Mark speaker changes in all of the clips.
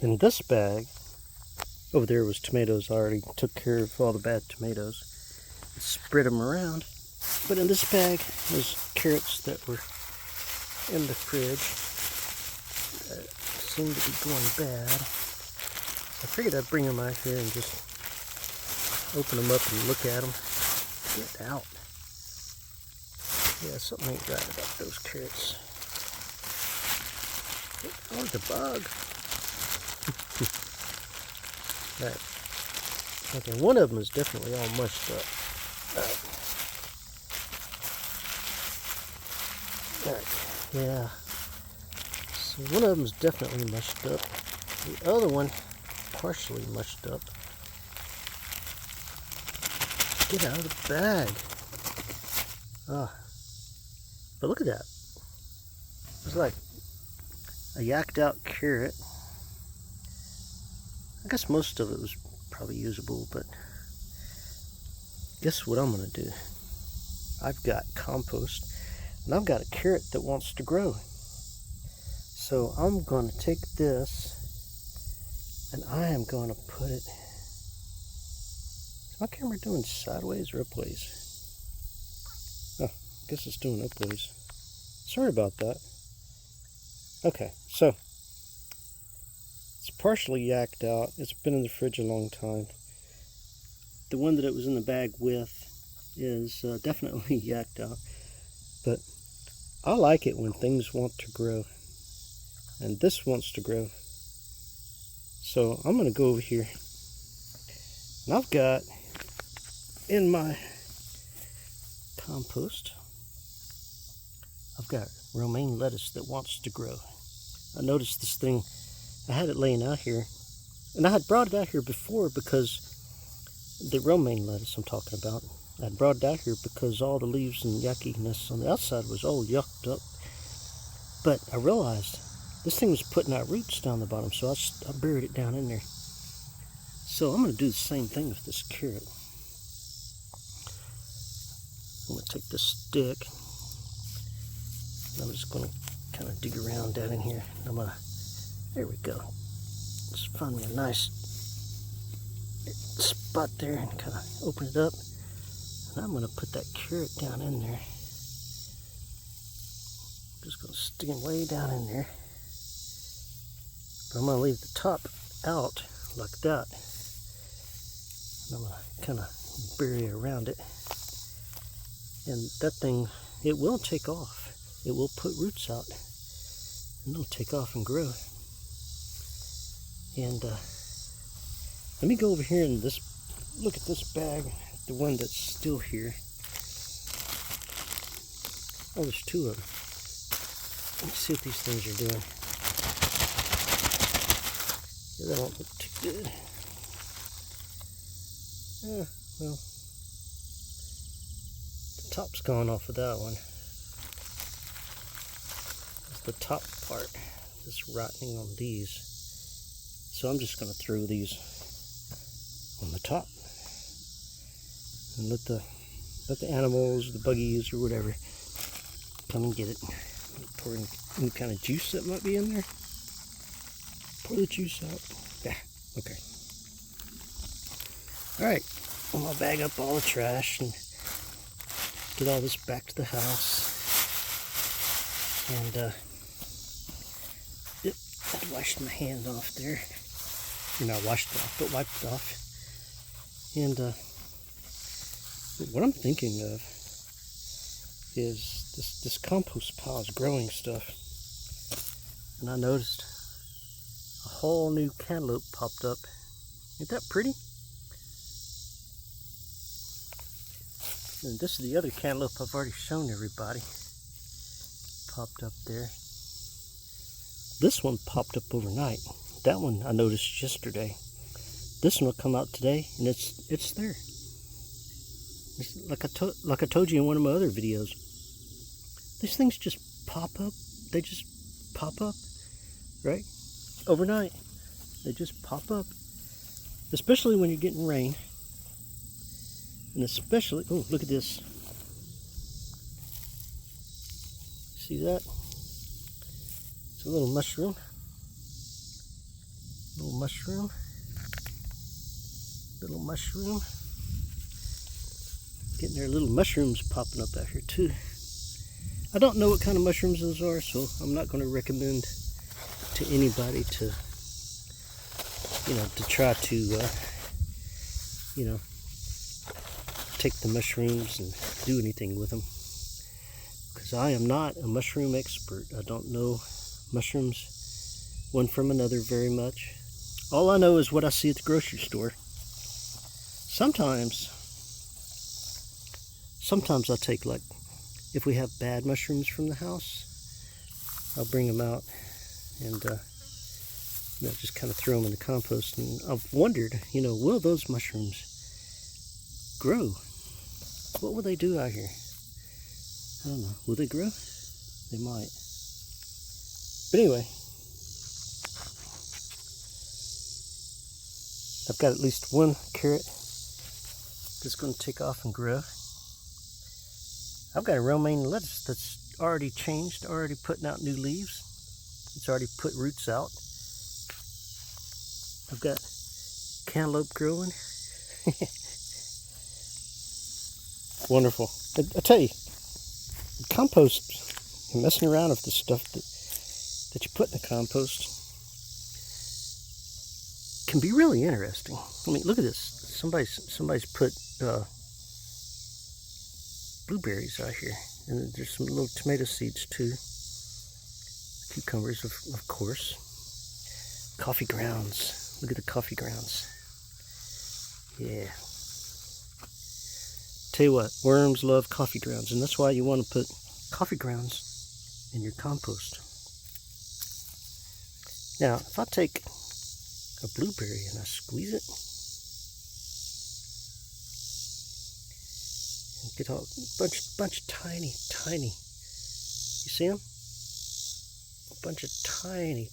Speaker 1: In this bag, over there was tomatoes. I already took care of all the bad tomatoes and spread them around. But in this bag was carrots that were in the fridge that seemed to be going bad. I figured I'd bring them out here and just open them up and look at them. Get out. Yeah, something ain't right about those carrots. Oh, the bug. Alright. Okay, one of them is definitely all mushed up. Alright. Yeah. So one of them is definitely mushed up. The other one, partially mushed up. Get out of the bag. But look at that. It's like a yacked out carrot. I guess most of it was probably usable, but guess what I'm going to do? I've got compost, and I've got a carrot that wants to grow. So I'm going to take this, and I am going to put it... Is my camera doing sideways or upways? Oh, I guess it's doing upways. Sorry about that. Okay, so it's partially yacked out. It's been in the fridge a long time. The one that it was in the bag with is definitely yacked out. But I like it when things want to grow. And this wants to grow. So I'm going to go over here. And I've got in my compost, I've got romaine lettuce that wants to grow. I noticed this thing, I had it laying out here, and I had brought it out here before because the romaine lettuce I'm talking about, I had brought it out here because all the leaves and yuckiness on the outside was all yucked up. But I realized this thing was putting out roots down the bottom, so I buried it down in there. So I'm going to do the same thing with this carrot. I'm going to take this stick, and I'm just going to kind of dig around down in here. I'm going to, there we go. Just find me a nice spot there and kind of open it up. And I'm going to put that carrot down in there. Just going to stick it way down in there. But I'm going to leave the top out like that. And I'm going to kind of bury around it. And that thing, it will take off. It will put roots out. And it'll take off and grow. And let me go over here and look at this bag, the one that's still here. Oh, there's two of them. Let's see what these things are doing. Yeah, they don't look too good. Yeah, well, the top's gone off of that one. That's the top part, just rotting on these. So I'm just going to throw these on the top and let the animals, the buggies or whatever, come and get it. Pour any kind of juice that might be in there. Pour the juice out. Yeah, okay. Alright, I'm going to bag up all the trash and get all this back to the house. And I washed my hand off there. Not washed it off, but wiped it off. And what I'm thinking of is this compost pile is growing stuff. And I noticed a whole new cantaloupe popped up. Isn't that pretty? And this is the other cantaloupe I've already shown everybody. Popped up there. This one popped up overnight. That one I noticed yesterday. This one will come out today, and it's there. It's like I told you in one of my other videos. These things just pop up. They just pop up, right? Overnight, they just pop up. Especially when you're getting rain, and especially look at this. See that? It's a little mushroom. Little mushroom. Little mushroom. Getting their little mushrooms popping up out here too. I don't know what kind of mushrooms those are, so I'm not going to recommend to anybody to, to try to, take the mushrooms and do anything with them. Because I am not a mushroom expert. I don't know mushrooms one from another very much. All I know is what I see at the grocery store. Sometimes I'll take, like, if we have bad mushrooms from the house, I'll bring them out and just kind of throw them in the compost. And I've wondered, will those mushrooms grow? What will they do out here? I don't know. Will they grow? They might. But anyway, I've got at least one carrot that's going to take off and grow. I've got a romaine lettuce that's already changed, already putting out new leaves. It's already put roots out. I've got cantaloupe growing. Wonderful. I tell you, compost, messing around with the stuff that you put in the compost can be really interesting. I mean, look at this. Somebody's put blueberries out here, and there's some little tomato seeds too. Cucumbers, of course. Coffee grounds. Look at the coffee grounds. Yeah. Tell you what, worms love coffee grounds, and that's why you want to put coffee grounds in your compost. Now, if I take a blueberry and I squeeze it, and get all bunch of tiny, you see them? A bunch of tiny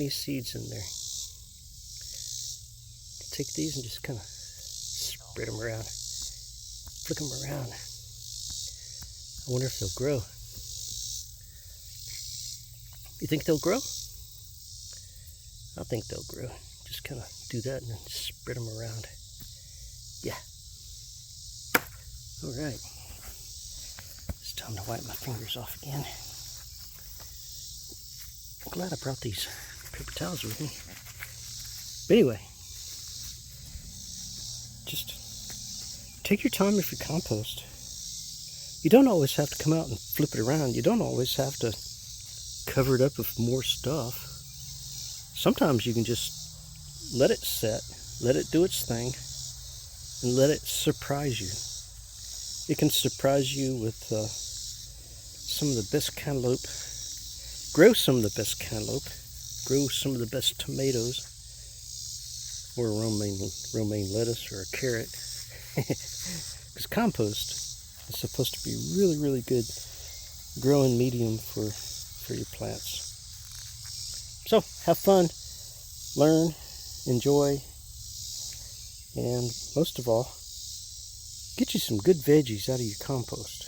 Speaker 1: seeds in there. Take these and just kind of spread them around, flick them around. I wonder if they'll grow. You think they'll grow? I think they'll grow. Just kind of do that and then spread them around. Yeah. All right. It's time to wipe my fingers off again. I'm glad I brought these paper towels with me. But anyway, just take your time with your compost. You don't always have to come out and flip it around. You don't always have to cover it up with more stuff. Sometimes you can just let it set, let it do its thing, and let it surprise you. It can surprise you with some of the best cantaloupe, grow some of the best cantaloupe, grow some of the best tomatoes, or a romaine lettuce or a carrot. Because compost is supposed to be really good growing medium for your plants. So have fun, learn, enjoy, and most of all, get you some good veggies out of your compost.